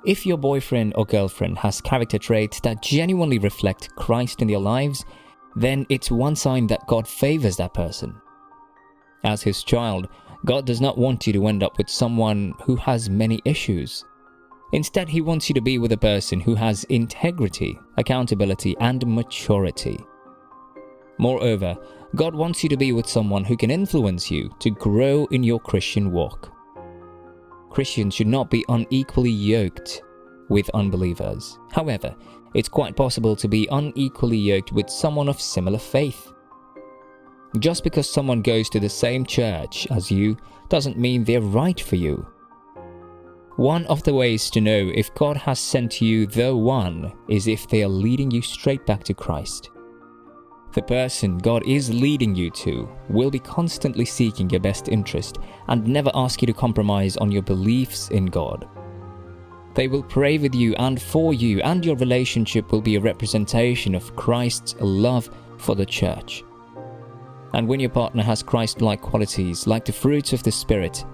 If your boyfriend or girlfriend has character traits that genuinely reflect Christ in their lives, then it's one sign that God favors that person. As His child, God does not want you to end up with someone who has many issues. Instead, He wants you to be with a person who has integrity, accountability, and maturity. Moreover, God wants you to be with someone who can influence you to grow in your Christian walk. Christians should not be unequally yoked with unbelievers. However, it's quite possible to be unequally yoked with someone of similar faith. Just because someone goes to the same church as you doesn't mean they're right for you. One of the ways to know if God has sent you the one is if they are leading you straight back to Christ. The person God is leading you to will be constantly seeking your best interest and never ask you to compromise on your beliefs in God. They will pray with you and for you, and your relationship will be a representation of Christ's love for the church. And when your partner has Christ-like qualities, like the fruits of the Spirit,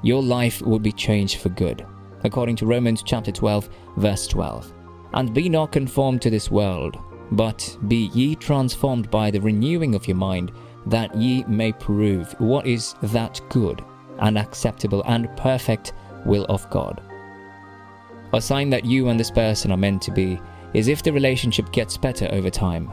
your life will be changed for good, according to Romans chapter 12, verse 12. And be not conformed to this world, but be ye transformed by the renewing of your mind, that ye may prove what is that good and acceptable and perfect will of God. A sign that you and this person are meant to be is if the relationship gets better over time.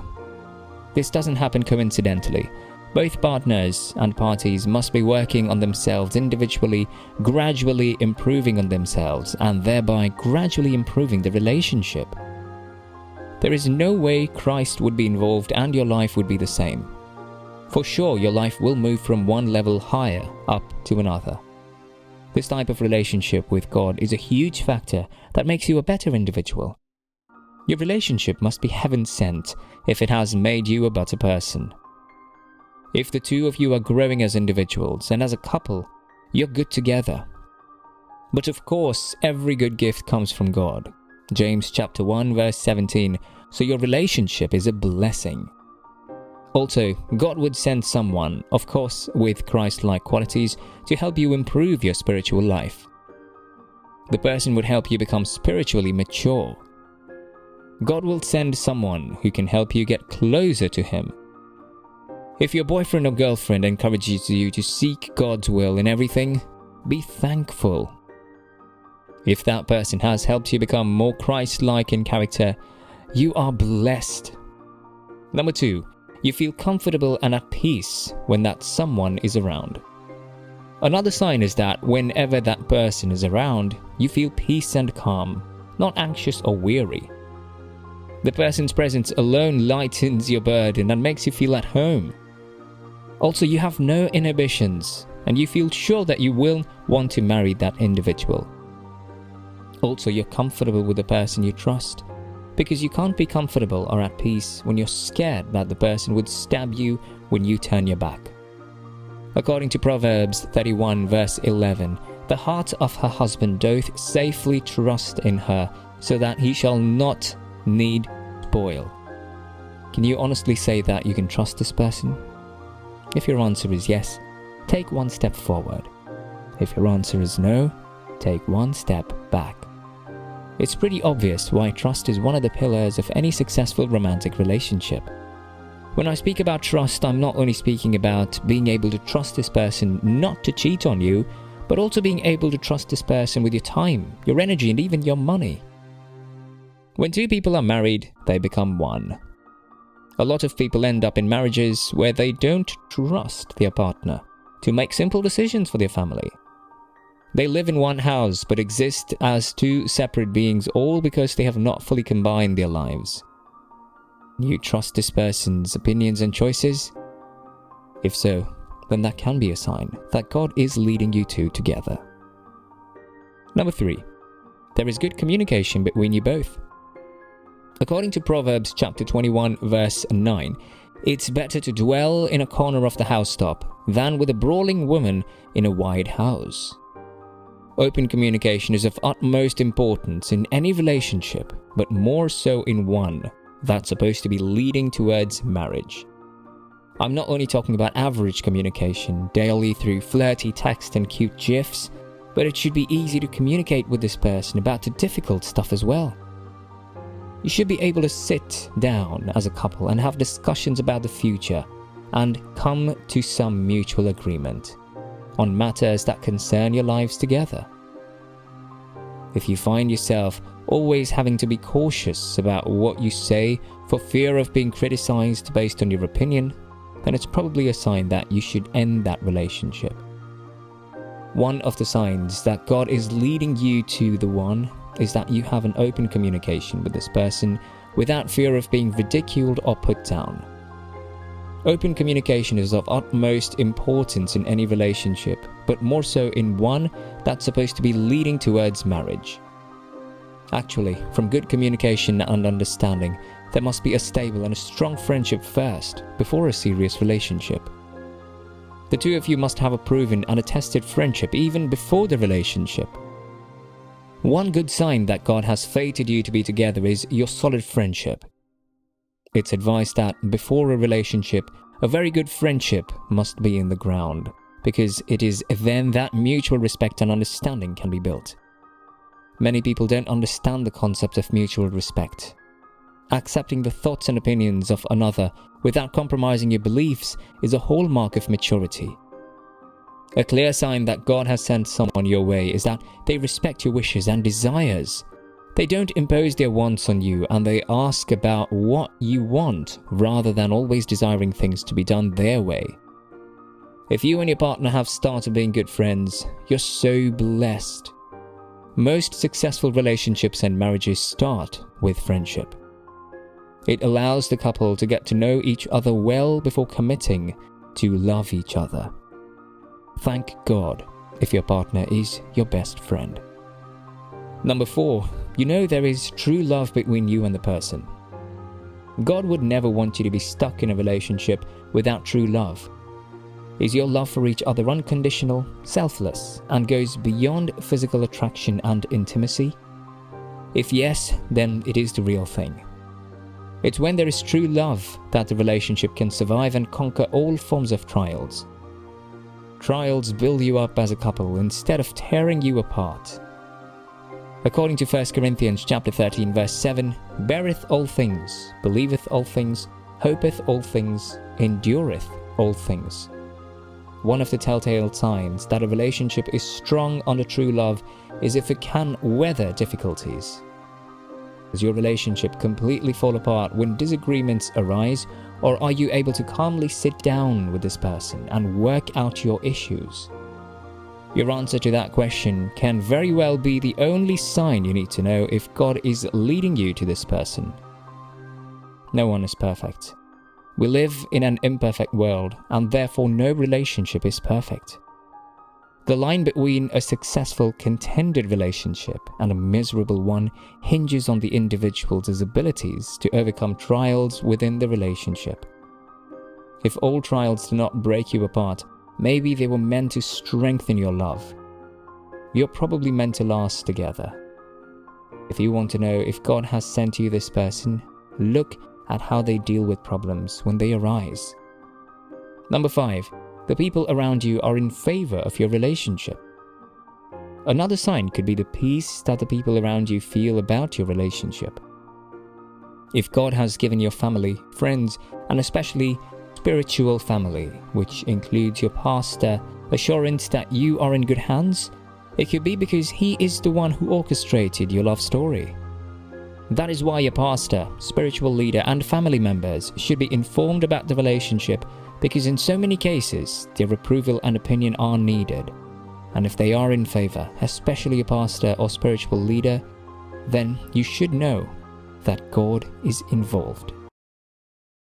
This doesn't happen coincidentally. Both partners and parties must be working on themselves individually, gradually improving on themselves, and thereby gradually improving the relationship. There is no way Christ would be involved and your life would be the same. For sure, your life will move from one level higher up to another. This type of relationship with God is a huge factor that makes you a better individual. Your relationship must be heaven-sent if it has made you a better person. If the two of you are growing as individuals and as a couple, you're good together. But of course, every good gift comes from God. James chapter 1 verse 17, so your relationship is a blessing. Also, God would send someone, of course with Christ-like qualities, to help you improve your spiritual life. The person would help you become spiritually mature. God will send someone who can help you get closer to Him. If your boyfriend or girlfriend encourages you to seek God's will in everything, be thankful. If that person has helped you become more Christ-like in character, you are blessed. Number 2, you feel comfortable and at peace when that someone is around. Another sign is that whenever that person is around, you feel peace and calm, not anxious or weary. The person's presence alone lightens your burden and makes you feel at home. Also, you have no inhibitions and you feel sure that you will want to marry that individual. Also, you're comfortable with the person you trust, because you can't be comfortable or at peace when you're scared that the person would stab you when you turn your back. According to Proverbs 31 verse 11, the heart of her husband doth safely trust in her, so that he shall not need spoil. Can you honestly say that you can trust this person? If your answer is yes, take one step forward. If your answer is no, take one step back. It's pretty obvious why trust is one of the pillars of any successful romantic relationship. When I speak about trust, I'm not only speaking about being able to trust this person not to cheat on you, but also being able to trust this person with your time, your energy, and even your money. When two people are married, they become one. A lot of people end up in marriages where they don't trust their partner to make simple decisions for their family. They live in one house but exist as two separate beings, all because they have not fully combined their lives. You trust this person's opinions and choices? If so, then that can be a sign that God is leading you two together. Number 3, there is good communication between you both. According to Proverbs chapter 21 verse 9, it's better to dwell in a corner of the housetop than with a brawling woman in a wide house. Open communication is of utmost importance in any relationship, but more so in one that's supposed to be leading towards marriage. I'm not only talking about average communication daily through flirty text and cute gifs, but it should be easy to communicate with this person about the difficult stuff as well. You should be able to sit down as a couple and have discussions about the future and come to some mutual agreement on matters that concern your lives together. If you find yourself always having to be cautious about what you say for fear of being criticized based on your opinion, then it's probably a sign that you should end that relationship. One of the signs that God is leading you to the one is that you have an open communication with this person without fear of being ridiculed or put down. Open communication is of utmost importance in any relationship, but more so in one that's supposed to be leading towards marriage. Actually, from good communication and understanding, there must be a stable and a strong friendship first, before a serious relationship. The two of you must have a proven and a tested friendship even before the relationship. One good sign that God has fated you to be together is your solid friendship. It's advised that before a relationship, a very good friendship must be in the ground, because it is then that mutual respect and understanding can be built. Many people don't understand the concept of mutual respect. Accepting the thoughts and opinions of another without compromising your beliefs is a hallmark of maturity. A clear sign that God has sent someone your way is that they respect your wishes and desires. They don't impose their wants on you, and they ask about what you want rather than always desiring things to be done their way. If you and your partner have started being good friends, you're so blessed. Most successful relationships and marriages start with friendship. It allows the couple to get to know each other well before committing to love each other. Thank God if your partner is your best friend. Number 4, you know there is true love between you and the person. God would never want you to be stuck in a relationship without true love. Is your love for each other unconditional, selfless, and goes beyond physical attraction and intimacy? If yes, then it is the real thing. It's when there is true love that the relationship can survive and conquer all forms of trials. Trials build you up as a couple instead of tearing you apart. According to 1 Corinthians chapter 13 verse 7, beareth all things, believeth all things, hopeth all things, endureth all things. One of the telltale signs that a relationship is strong under true love is if it can weather difficulties. Does your relationship completely fall apart when disagreements arise, or are you able to calmly sit down with this person and work out your issues? Your answer to that question can very well be the only sign you need to know if God is leading you to this person. No one is perfect. We live in an imperfect world, and therefore no relationship is perfect. The line between a successful, contented relationship and a miserable one hinges on the individual's abilities to overcome trials within the relationship. If all trials do not break you apart, maybe they were meant to strengthen your love. You're probably meant to last together. If you want to know if God has sent you this person, look at how they deal with problems when they arise. Number 5. The people around you are in favor of your relationship. Another sign could be the peace that the people around you feel about your relationship. If God has given your family, friends, and especially spiritual family, which includes your pastor, assurance that you are in good hands, it could be because he is the one who orchestrated your love story. That is why your pastor, spiritual leader, and family members should be informed about the relationship, because in so many cases, their approval and opinion are needed. And if they are in favor, especially a pastor or spiritual leader, then you should know that God is involved.